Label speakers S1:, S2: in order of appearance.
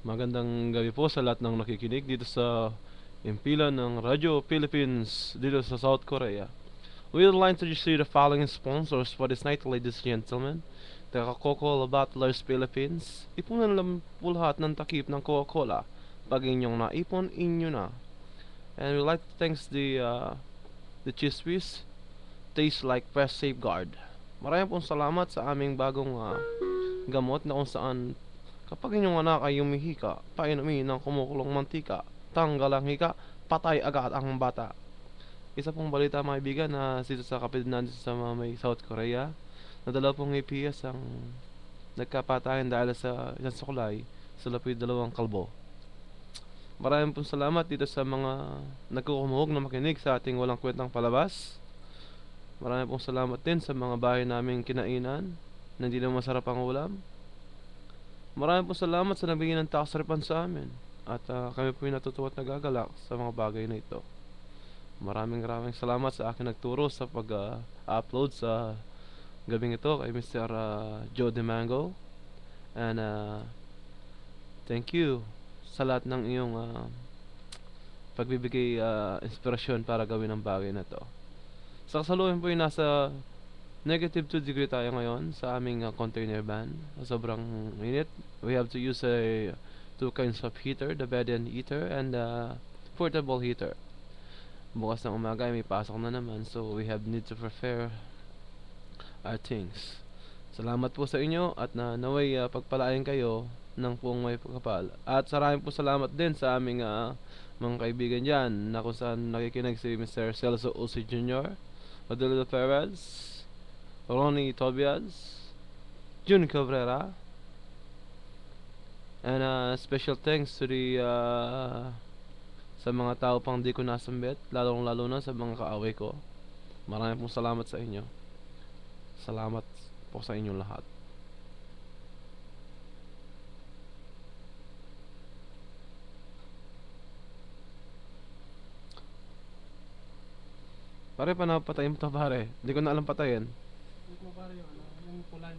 S1: Magandang gabi po sa lahat ng nakikinig dito sa impilan ng Radyo Philippines dito sa South Korea. We would like to see the following sponsors for this night, ladies and gentlemen. The Coca-Cola Bottlers Philippines. Ipunan lang po lahat ng takip ng Coca-Cola. Pag inyong naipon, inyo na. And we'd like to thanks the Cheese Whiz. Tastes like fresh safeguard. Maraming pong salamat sa aming bagong gamot na kung saan kapag inyong anak ay humihika, painumin ng kumukulong mantika, tanggal ang hika, patay agad ang bata. Isa pong balita mga kaibigan na dito sa kapatid natin sa may South Korea, na dalawa pong APS ang nagkapatayan dahil sa isang suklay sa lapid dalawang kalbo. Maraming pong salamat dito sa mga nagkukumuhog na makinig sa ating walang kwentang palabas. Maraming pong salamat din sa mga bahay naming kinainan na hindi na masarap ang ulam. Maraming po salamat sa nagbigay ng tax refund sa amin. At kami po yung natutuwa at nagagalak sa mga bagay na ito. Maraming salamat sa akin nagturo sa pag-upload sa gabing ito kay Mr. Joe DeMango. And thank you sa lahat ng iyong pagbibigay inspirasyon para gawin ang bagay na to. Sa kasalukuyan po yung nasa negative 2 degree tayo ngayon sa aming container van. Sobrang init. We have to use two kinds of heater, the bed and heater and portable heater. Bukas ng umaga ay may pasok na naman, so we have need to prepare our things. Salamat po sa inyo at naway pagpalain kayo ng puong may pagkapal. At maraming po salamat din sa aming mga kaibigan dyan na kung saan nakikinig si Mr. Celso Uzi Jr., Odilo Perez, Ronnie Tobias, Jun Cabrera, and special thanks to the sa mga tao pang di ko nasambit, lalong lalo na sa mga kaaway ko. Maraming pong salamat sa inyo. Salamat po sa inyong lahat. Pare, pa napatayin mo to pare. Hindi ko na alam patayin.
S2: Ito pare yung pula.